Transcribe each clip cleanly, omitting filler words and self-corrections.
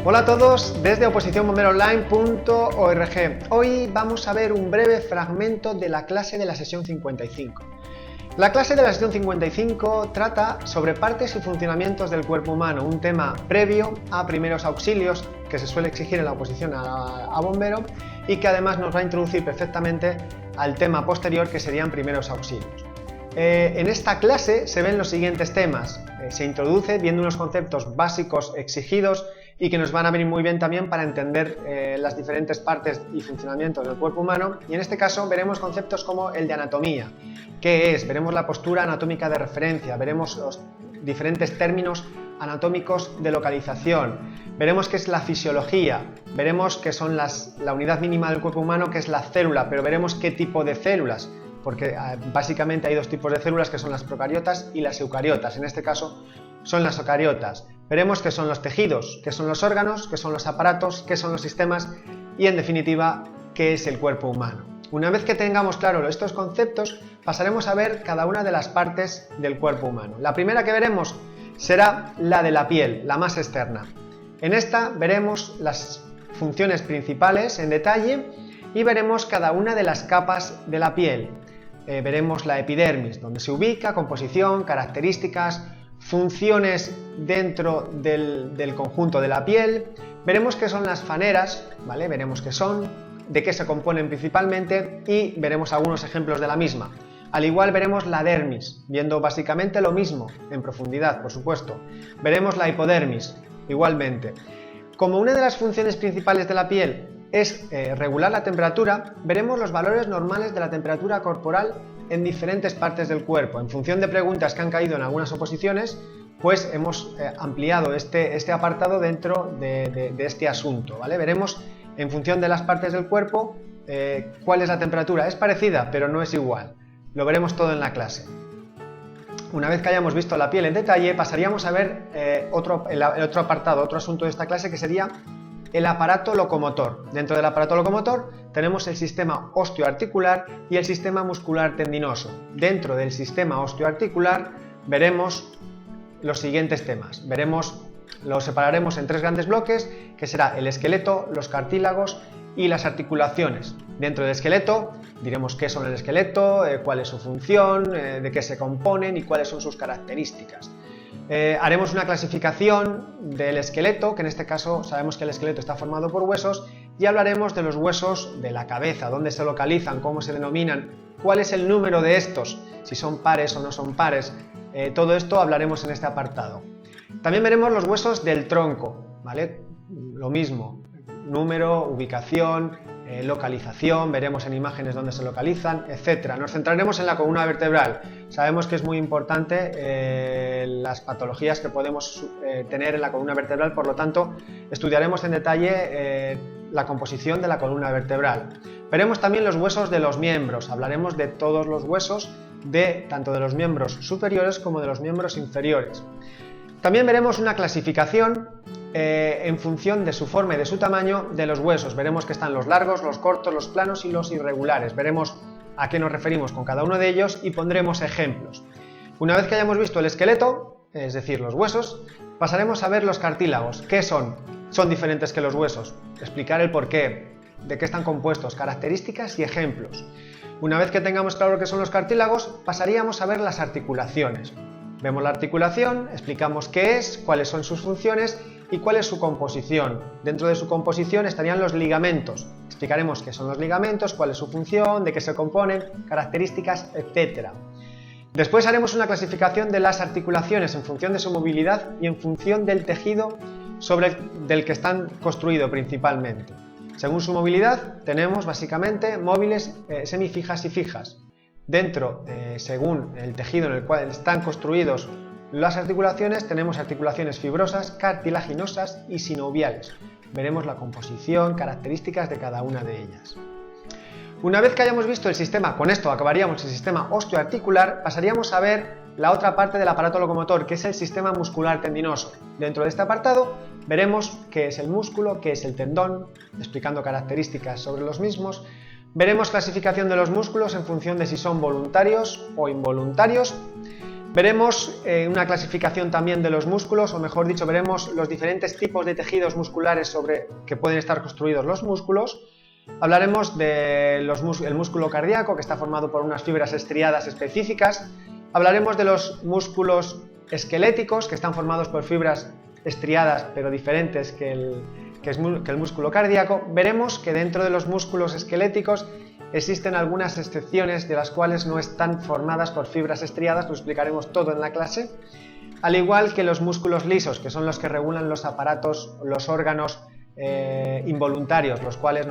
Hola a todos desde oposicionbomberoonline.org. Hoy vamos a ver un breve fragmento de la clase de la sesión 55. La clase de la sesión 55 trata sobre partes y funcionamientos del cuerpo humano, un tema previo a primeros auxilios que se suele exigir en la oposición a bombero y que además nos va a introducir perfectamente al tema posterior que serían primeros auxilios. En esta clase se ven los siguientes temas. Se introduce viendo unos conceptos básicos exigidos y que nos van a venir muy bien también para entender las diferentes partes y funcionamientos del cuerpo humano, y en este caso veremos conceptos como el de anatomía, qué es, veremos la postura anatómica de referencia, veremos los diferentes términos anatómicos de localización, veremos qué es la fisiología, veremos qué son la unidad mínima del cuerpo humano, que es la célula, pero veremos qué tipo de células, porque básicamente hay dos tipos de células que son las procariotas y las eucariotas, en este caso son las eucariotas. Veremos qué son los tejidos, qué son los órganos, qué son los aparatos, qué son los sistemas y en definitiva qué es el cuerpo humano. Una vez que tengamos claro estos conceptos, pasaremos a ver cada una de las partes del cuerpo humano. La primera que veremos será la de la piel, la más externa. En esta veremos las funciones principales en detalle y veremos cada una de las capas de la piel. Veremos la epidermis, donde se ubica, composición, características, funciones dentro del conjunto de la piel. Veremos qué son las faneras, ¿vale? Veremos qué son, de qué se componen principalmente y veremos algunos ejemplos de la misma. Al igual veremos la dermis, viendo básicamente lo mismo, en profundidad, por supuesto. Veremos la hipodermis, igualmente. Como una de las funciones principales de la piel es regular la temperatura, veremos los valores normales de la temperatura corporal en diferentes partes del cuerpo. En función de preguntas que han caído en algunas oposiciones, pues hemos ampliado este apartado dentro de este asunto, ¿vale? Veremos en función de las partes del cuerpo cuál es la temperatura. Es parecida, pero no es igual. Lo veremos todo en la clase. Una vez que hayamos visto la piel en detalle, pasaríamos a ver el otro apartado, otro asunto de esta clase, que sería el aparato locomotor. Dentro del aparato locomotor tenemos el sistema osteoarticular y el sistema muscular tendinoso. Dentro del sistema osteoarticular veremos los siguientes temas. Los separaremos en tres grandes bloques, que será el esqueleto, los cartílagos y las articulaciones. Dentro del esqueleto diremos qué son el esqueleto, cuál es su función, de qué se componen y cuáles son sus características. Haremos una clasificación del esqueleto, que en este caso sabemos que el esqueleto está formado por huesos, y hablaremos de los huesos de la cabeza, dónde se localizan, cómo se denominan, cuál es el número de estos, si son pares o no son pares. Todo esto hablaremos en este apartado. También veremos los huesos del tronco, ¿vale? Lo mismo, número, ubicación, localización, veremos en imágenes dónde se localizan, etc. Nos centraremos en la columna vertebral. Sabemos que es muy importante las patologías que podemos tener en la columna vertebral, por lo tanto estudiaremos en detalle la composición de la columna vertebral. Veremos también los huesos de los miembros, hablaremos de todos los huesos, tanto de los miembros superiores como de los miembros inferiores. También veremos una clasificación en función de su forma y de su tamaño de los huesos. Veremos que están los largos, los cortos, los planos y los irregulares. Veremos a qué nos referimos con cada uno de ellos y pondremos ejemplos. Una vez que hayamos visto el esqueleto, es decir, los huesos, pasaremos a ver los cartílagos. ¿Qué son? Son diferentes que los huesos. Explicar el porqué, de qué están compuestos, características y ejemplos. Una vez que tengamos claro qué son los cartílagos, pasaríamos a ver las articulaciones. Vemos la articulación, explicamos qué es, cuáles son sus funciones y cuál es su composición. Dentro de su composición estarían los ligamentos. Explicaremos qué son los ligamentos, cuál es su función, de qué se componen, características, etc. Después haremos una clasificación de las articulaciones en función de su movilidad y en función del tejido del que están construidos principalmente. Según su movilidad tenemos básicamente móviles, semifijas y fijas. Dentro, según el tejido en el cual están construidos las articulaciones, tenemos articulaciones fibrosas, cartilaginosas y sinoviales. Veremos la composición, características de cada una de ellas. Una vez que hayamos visto el sistema, con esto acabaríamos el sistema osteoarticular, pasaríamos a ver la otra parte del aparato locomotor, que es el sistema muscular tendinoso. Dentro de este apartado veremos qué es el músculo, qué es el tendón, explicando características sobre los mismos. Veremos clasificación de los músculos en función de si son voluntarios o involuntarios. Veremos una clasificación también de los músculos, o mejor dicho, veremos los diferentes tipos de tejidos musculares sobre que pueden estar construidos los músculos. Hablaremos del músculo cardíaco, que está formado por unas fibras estriadas específicas. Hablaremos de los músculos esqueléticos, que están formados por fibras estriadas pero diferentes que el músculo cardíaco. Veremos que dentro de los músculos esqueléticos existen algunas excepciones de las cuales no están formadas por fibras estriadas, lo explicaremos todo en la clase, al igual que los músculos lisos, que son los que regulan los aparatos, los órganos involuntarios, los cuales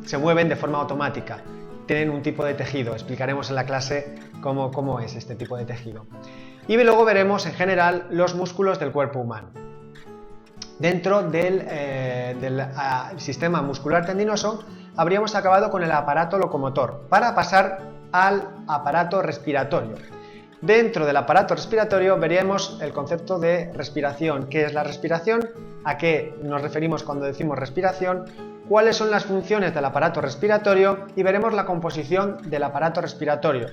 se mueven de forma automática, tienen un tipo de tejido, explicaremos en la clase cómo es este tipo de tejido. Y luego veremos en general los músculos del cuerpo humano. Dentro del sistema muscular tendinoso habríamos acabado con el aparato locomotor para pasar al aparato respiratorio. Dentro del aparato respiratorio veríamos el concepto de respiración. ¿Qué es la respiración? ¿A qué nos referimos cuando decimos respiración? ¿Cuáles son las funciones del aparato respiratorio? Y veremos la composición del aparato respiratorio.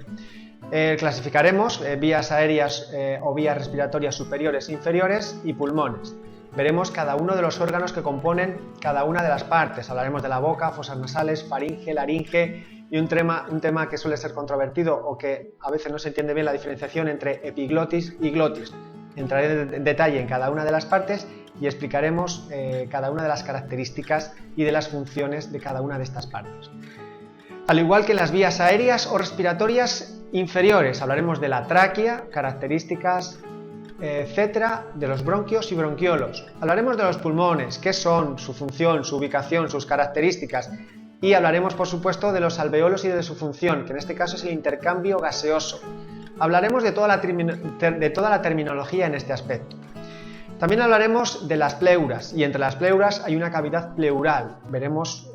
Clasificaremos vías aéreas o vías respiratorias superiores e inferiores y pulmones. Veremos cada uno de los órganos que componen cada una de las partes. Hablaremos de la boca, fosas nasales, faringe, laringe y un tema que suele ser controvertido o que a veces no se entiende bien la diferenciación entre epiglotis y glotis. Entraré en detalle en cada una de las partes y explicaremos cada una de las características y de las funciones de cada una de estas partes. Al igual que en las vías aéreas o respiratorias inferiores, hablaremos de la tráquea, características, etcétera, de los bronquios y bronquiolos. Hablaremos de los pulmones, qué son, su función, su ubicación, sus características, y hablaremos por supuesto de los alveolos y de su función, que en este caso es el intercambio gaseoso. Hablaremos de toda la terminología en este aspecto. También hablaremos de las pleuras, y entre las pleuras hay una cavidad pleural. Veremos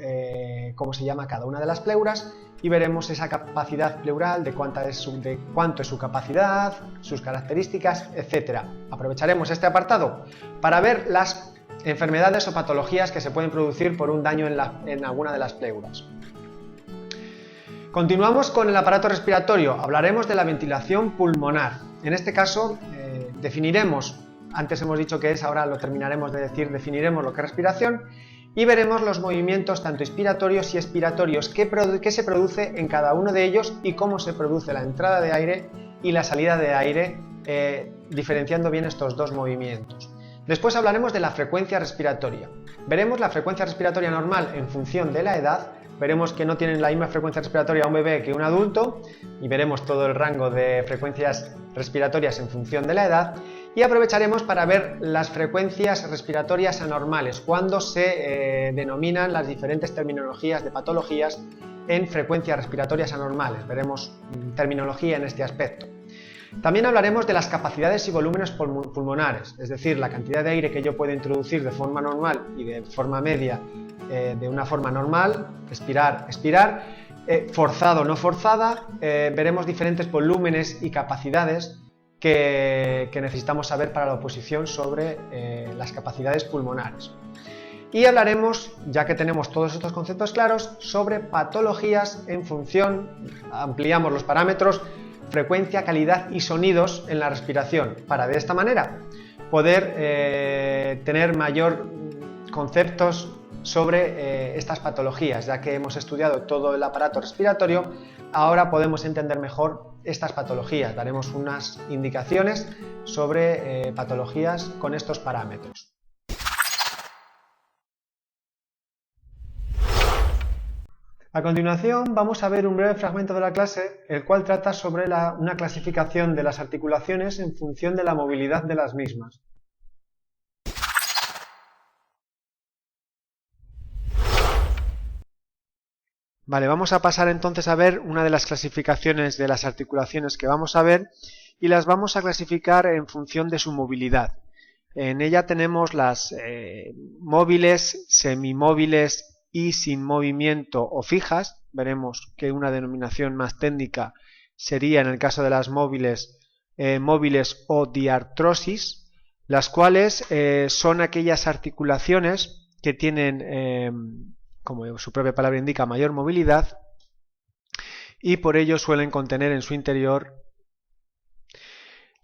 cómo se llama cada una de las pleuras y veremos esa capacidad pleural, de cuánto es su capacidad, sus características, etc. Aprovecharemos este apartado para ver las enfermedades o patologías que se pueden producir por un daño en alguna de las pleuras. Continuamos con el aparato respiratorio. Hablaremos de la ventilación pulmonar. En este caso definiremos, antes hemos dicho qué es, ahora lo terminaremos de decir, definiremos lo que es respiración y veremos los movimientos tanto inspiratorios y expiratorios que se produce en cada uno de ellos y cómo se produce la entrada de aire y la salida de aire, diferenciando bien estos dos movimientos. Después hablaremos de la frecuencia respiratoria. Veremos la frecuencia respiratoria normal en función de la edad. Veremos que no tienen la misma frecuencia respiratoria un bebé que un adulto y veremos todo el rango de frecuencias respiratorias en función de la edad. Y aprovecharemos para ver las frecuencias respiratorias anormales, cuando se denominan las diferentes terminologías de patologías en frecuencias respiratorias anormales. Veremos terminología en este aspecto. También hablaremos de las capacidades y volúmenes pulmonares, es decir, la cantidad de aire que yo puedo introducir de forma normal y de forma media, de una forma normal, expirar, forzado o no forzada. Veremos diferentes volúmenes y capacidades que necesitamos saber para la oposición sobre las capacidades pulmonares. Y hablaremos, ya que tenemos todos estos conceptos claros, sobre patologías en función, ampliamos los parámetros, frecuencia, calidad y sonidos en la respiración, para de esta manera poder tener mayor conceptos sobre estas patologías. Ya que hemos estudiado todo el aparato respiratorio, ahora podemos entender mejor estas patologías. Daremos unas indicaciones sobre patologías con estos parámetros. A continuación vamos a ver un breve fragmento de la clase, el cual trata sobre una clasificación de las articulaciones en función de la movilidad de las mismas. Vale, vamos a pasar entonces a ver una de las clasificaciones de las articulaciones que vamos a ver y las vamos a clasificar en función de su movilidad. En ella tenemos las móviles, semimóviles y sin movimiento o fijas. Veremos que una denominación más técnica sería, en el caso de las móviles, móviles o diartrosis, las cuales son aquellas articulaciones que tienen, como su propia palabra indica, mayor movilidad y por ello suelen contener en su interior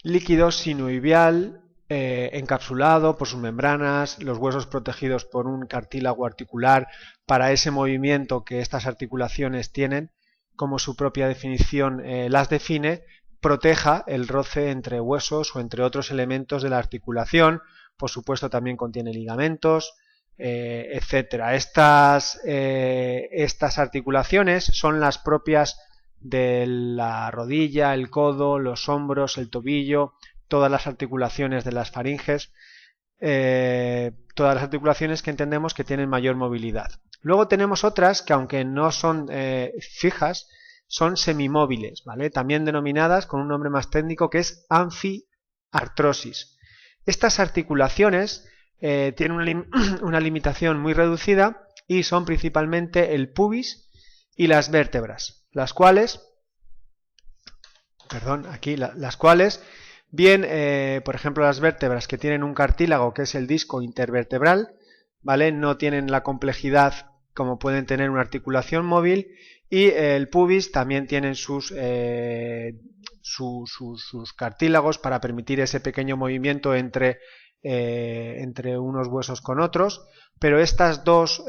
líquido sinovial encapsulado por sus membranas, los huesos protegidos por un cartílago articular para ese movimiento que estas articulaciones tienen, como su propia definición las define, proteja el roce entre huesos o entre otros elementos de la articulación. Por supuesto también contiene ligamentos, etcétera. Estas articulaciones son las propias de la rodilla, el codo, los hombros, el tobillo, todas las articulaciones de las faringes, todas las articulaciones que entendemos que tienen mayor movilidad. Luego tenemos otras que, aunque no son fijas, son semimóviles, ¿vale? También denominadas con un nombre más técnico que es anfiartrosis. Estas articulaciones tienen una limitación muy reducida y son principalmente el pubis y las vértebras, las cuales bien, por ejemplo, las vértebras que tienen un cartílago que es el disco intervertebral, ¿vale? No tienen la complejidad como pueden tener una articulación móvil, y el pubis también tienen sus cartílagos para permitir ese pequeño movimiento entre unos huesos con otros, pero estos dos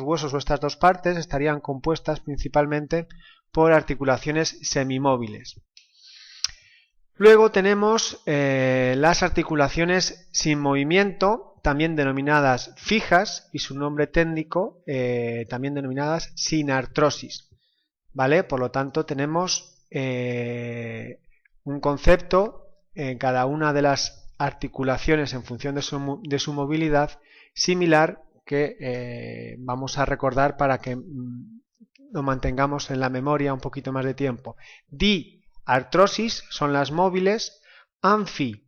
huesos o estas dos partes estarían compuestas principalmente por articulaciones semimóviles. Luego tenemos las articulaciones sin movimiento, también denominadas fijas, y su nombre técnico también denominadas sinartrosis, ¿vale? Por lo tanto tenemos un concepto en cada una de las articulaciones en función de su movilidad similar que vamos a recordar para que lo mantengamos en la memoria un poquito más de tiempo. Diartrosis son las móviles, anfiartrosis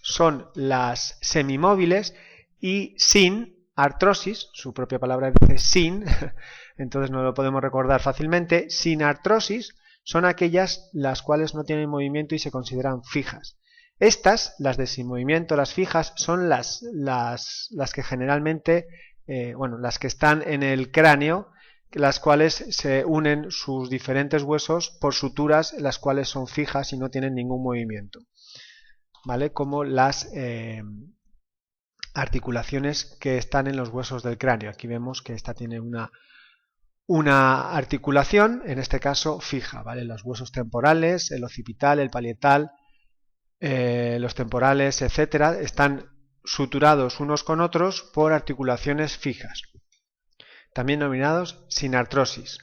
son las semimóviles y sinartrosis, su propia palabra dice sin, entonces no lo podemos recordar fácilmente, sinartrosis son aquellas las cuales no tienen movimiento y se consideran fijas. Estas, las de sin movimiento, las fijas, son las que generalmente, las que están en el cráneo, las cuales se unen sus diferentes huesos por suturas, las cuales son fijas y no tienen ningún movimiento, ¿vale? Como las articulaciones que están en los huesos del cráneo. Aquí vemos que esta tiene una articulación, en este caso fija, ¿vale? Los huesos temporales, el occipital, el parietal, los temporales, etcétera, están suturados unos con otros por articulaciones fijas, también denominados sinartrosis.